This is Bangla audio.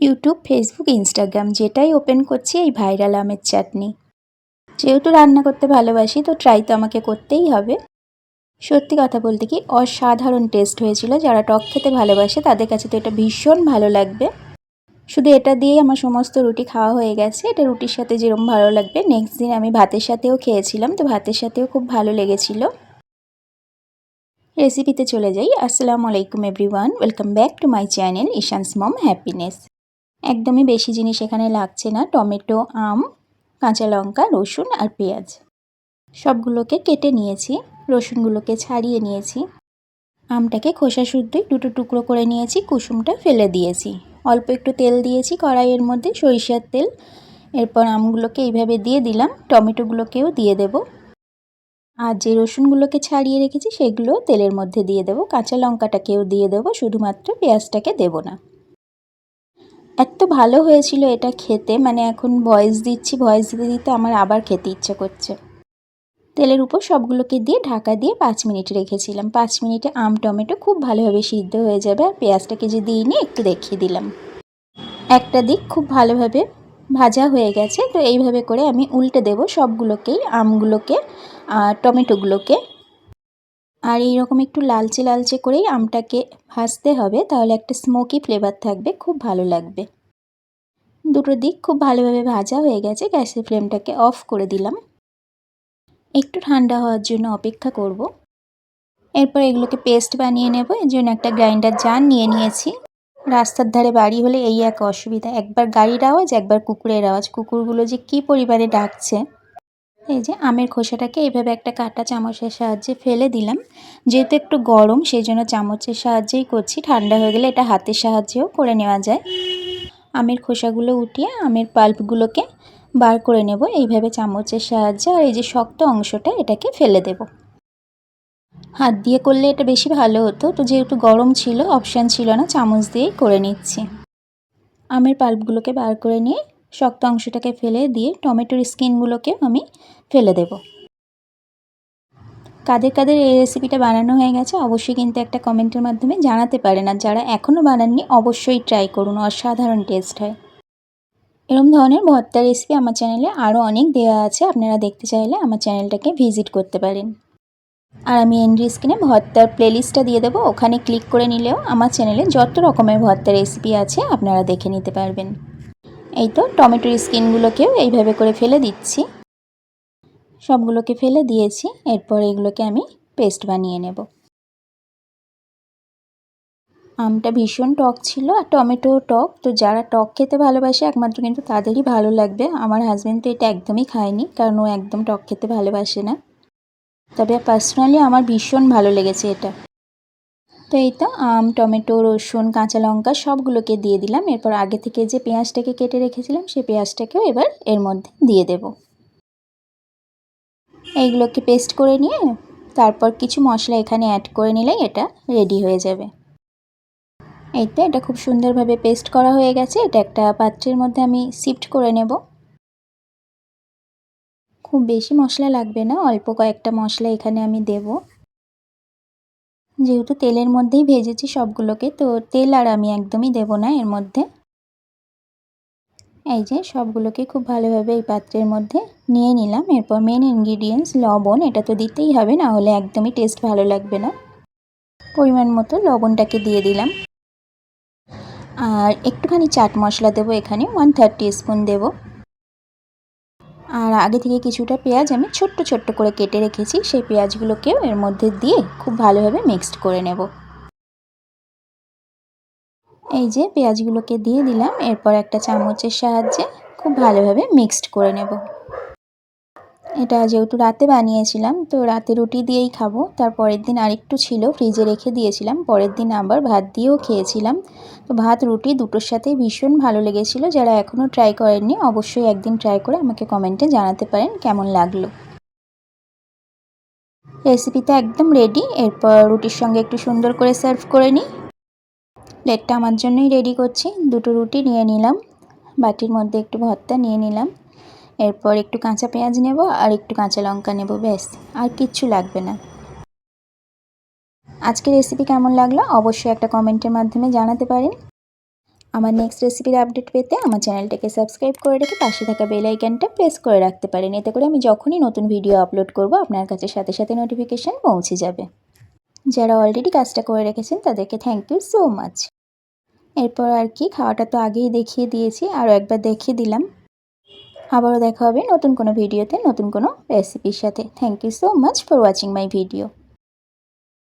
ইউটিউব, ফেসবুক, ইনস্টাগ্রাম যেটাই ওপেন করছি এই ভাইরাল আমের চাটনি। যেহেতু রান্না করতে ভালোবাসি তো ট্রাই তো আমাকে করতেই হবে। সত্যি কথা বলতে কি অসাধারণ টেস্ট হয়েছিল। যারা টক খেতে ভালোবাসে তাদের কাছে তো এটা ভীষণ ভালো লাগবে। শুধু এটা দিয়েই আমার সমস্ত রুটি খাওয়া হয়ে গেছে। এটা রুটির সাথে যেরকম ভালো লাগবে, নেক্সট দিন আমি ভাতের সাথেও খেয়েছিলাম, তো ভাতের সাথেও খুব ভালো লেগেছিল। রেসিপিতে চলে যাই। আসসালামু আলাইকুম everyone, welcome back to my channel Ishan's mom happiness. একদমই বেশি জিনিস এখানে লাগছে না। টমেটো, আম, কাঁচা লঙ্কা, রসুন আর পেঁয়াজ সবগুলোকে কেটে নিয়েছি। রসুনগুলোকে ছাড়িয়ে নিয়েছি। আমটাকে খোসা শুদ্ধই দুটো টুকরো করে নিয়েছি, কুসুমটা ফেলে দিয়েছি। অল্প একটু তেল দিয়েছি কড়াইয়ের মধ্যে, সরিষার তেল। এরপর আমগুলোকে এইভাবে দিয়ে দিলাম, টমেটোগুলোকেও দিয়ে দেব। আর যে রসুনগুলোকে ছাড়িয়ে রেখেছি সেগুলো তেলের মধ্যে দিয়ে দেব। কাঁচা লঙ্কাটাকেও দিয়ে দেব, শুধুমাত্র পেঁয়াজটাকে দেব না। এত ভালো হয়েছিল এটা খেতে, মানে এখন ভয়েস দিচ্ছি, ভয়েস দিতে দিতে আমার আবার খেতে ইচ্ছে করছে। তেলের উপর সবগুলোকে দিয়ে ঢাকা দিয়ে 5 মিনিট রেখেছিলাম। 5 মিনিটে আম টমেটো খুব ভালোভাবে সিদ্ধ হয়ে যাবে। আর পেঁয়াজটাকে যে দিইনি একটু দেখিয়ে দিলাম। একটা দিক খুব ভালোভাবে ভাজা হয়ে গেছে, তো এইভাবে করে আমি উল্টে দেব সবগুলোকেই, আমগুলোকে আর টমেটোগুলোকে। আর এইরকম একটু লালচে লালচে করেই আমটাকে ভাজতে হবে, তাহলে একটা স্মোকি ফ্লেভার থাকবে, খুব ভালো লাগবে। দুটো দিক খুব ভালোভাবে ভাজা হয়ে গেছে। গ্যাসের ফ্লেমটাকে অফ করে দিলাম। একটু ঠান্ডা হওয়ার জন্য অপেক্ষা করব। এরপর এগুলোকে পেস্ট বানিয়ে নেব। এর জন্য একটা গ্রাইন্ডার জার নিয়ে নিয়েছি। রাস্তার ধারে বাড়ি হলে এই এক অসুবিধা, একবার গাড়ির আওয়াজ, একবার কুকুরের আওয়াজ। কুকুরগুলো যে কী পরিমাণে ডাকছে। এই যে আমের খোসাটাকে এইভাবে একটা কাঁটা চামচের সাহায্যে ফেলে দিলাম। যেহেতু একটু গরম সেই জন্য চামচের সাহায্যেই করছি, ঠান্ডা হয়ে গেলে এটা হাতের সাহায্যেও করে নেওয়া যায়। আমের খোসাগুলো উঠিয়ে আমের পাল্পগুলোকে বার করে নেব এইভাবে চামচের সাহায্যে। আর এই যে শক্ত অংশটা এটাকে ফেলে দেব। হাত দিয়ে করলে এটা বেশি ভালো হতো, তো যেহেতু গরম ছিল অপশান ছিল না, চামচ দিয়েই করে নিচ্ছি। আমের পাল্পগুলোকে বার করে নিয়ে শক্ত অংশটাকে ফেলে দিয়ে টমেটোর স্কিনগুলোকেও আমি ফেলে দেব। কাদের কাদের এই রেসিপিটা বানানো হয়ে গেছে অবশ্যই কিন্তু একটা কমেন্টের মাধ্যমে জানাতে পারেন। আর যারা এখনও বানাননি অবশ্যই ট্রাই করুন, অসাধারণ টেস্ট হয়। এরকম ধরনের ভর্তা রেসিপি আমার চ্যানেলে আরও অনেক দেওয়া আছে, আপনারা দেখতে চাইলে আমার চ্যানেলটাকে ভিজিট করতে পারেন। আর আমি এন্ড স্ক্রিনে ভর্তার প্লেলিস্টটা দিয়ে দেবো, ওখানে ক্লিক করে নিলেও আমার চ্যানেলে যত রকমের ভর্তা রেসিপি আছে আপনারা দেখে নিতে পারবেন। এই তো টমেটোর স্কিনগুলোকেও এইভাবে করে ফেলে দিচ্ছি। সবগুলোকে ফেলে দিয়েছি। এরপর এগুলোকে আমি পেস্ট বানিয়ে নেব। আমটা ভীষণ টক ছিল আর টমেটোও টক, তো যারা টক খেতে ভালোবাসে একমাত্র কিন্তু তাদেরই ভালো লাগবে। আমার হাজব্যান্ড তো এটা একদমই খায়নি, কারণ ও একদম টক খেতে ভালোবাসে না। তবে পার্সোনালি আমার ভীষণ ভালো লেগেছে এটা। তো এই তো আম, টমেটো, রসুন, কাঁচা লঙ্কা সবগুলোকে দিয়ে দিলাম। এরপর আগে থেকে যে পেঁয়াজটাকে কেটে রেখেছিলাম সেই পেঁয়াজটাকেও এবার এর মধ্যে দিয়ে দেব। এইগুলোকে পেস্ট করে নিয়ে তারপর কিছু মশলা এখানে অ্যাড করে নিলেই এটা রেডি হয়ে যাবে। এই তো এটা খুব সুন্দরভাবে পেস্ট করা হয়ে গেছে। এটা একটা পাত্রের মধ্যে আমি শিফট করে নেব। খুব বেশি মশলা লাগবে না, অল্প কয়েকটা মশলা এখানে আমি দেব। যেহেতু তেলের মধ্যেই ভেজেছি সবগুলোকে, তো তেল আর আমি একদমই দেব না এর মধ্যে। এই যে সবগুলোকে খুব ভালোভাবে এই পাত্রের মধ্যে নিয়ে নিলাম। এরপর মেন ইনগ্রিডিয়েন্টস লবণ, এটা তো দিতেই হবে, না হলে একদমই টেস্ট ভালো লাগবে না। পরিমাণ মতো লবণটাকে দিয়ে দিলাম। আর একটুখানি চাট মশলা দেবো, এখানে 1/3 টিস্পুন দেব। আর আগে থেকে কিছুটা পেঁয়াজ আমি ছোট্ট ছোট্ট করে কেটে রেখেছি, সেই পেঁয়াজগুলোকেও এর মধ্যে দিয়ে খুব ভালোভাবে মিক্সড করে নেব। এই যে পেঁয়াজগুলোকে দিয়ে দিলাম। এরপর একটা চামচের সাহায্যে খুব ভালোভাবে মিক্সড করে নেব। এটা যেহেতু রাতে বানিয়েছিলাম, তো রাতে রুটি দিয়েই খাবো। তার পরের দিন আরেকটু ছিল, ফ্রিজে রেখে দিয়েছিলাম, পরের দিন আবার ভাত দিয়েও খেয়েছিলাম। তো ভাত রুটি দুটোর সাথেই ভীষণ ভালো লেগেছিলো। যারা এখনও ট্রাই করেননি অবশ্যই একদিন ট্রাই করে আমাকে কমেন্টে জানাতে পারেন কেমন লাগলো। রেসিপিটা একদম রেডি। এরপর রুটির সঙ্গে একটু সুন্দর করে সার্ভ করে নিই। প্লেটটা আমার জন্যই রেডি করছি। দুটো রুটি নিয়ে নিলাম, বাটির মধ্যে একটু ভর্তা নিয়ে নিলাম। এরপর একটু কাঁচা পেঁয়াজ নেব আর একটু কাঁচা লঙ্কা নেব, ব্যাস, আর কিচ্ছু লাগবে না। আজকের রেসিপি কেমন লাগলো অবশ্যই একটা কমেন্টের মাধ্যমে জানাতে পারেন। আমার নেক্সট রেসিপির আপডেট পেতে আমার চ্যানেলটাকে সাবস্ক্রাইব করে রেখে পাশে থাকা বেল আইকনটা প্রেস করে রাখতে পারেন। এতে করে আমি যখনই নতুন ভিডিও আপলোড করব আপনার কাছে সাথে সাথে নোটিফিকেশান পৌঁছে যাবে। যারা অলরেডি কাজটা করে রেখেছেন তাদেরকে থ্যাংক ইউ সো মাচ। এরপর আর কি, খাওয়াটা তো আগেই দেখিয়ে দিয়েছি, আরও একবার দেখিয়ে দিলাম। আবারও দেখা হবে নতুন কোনো ভিডিওতে নতুন কোনো রেসিপির সাথে। Thank you so much for watching my video.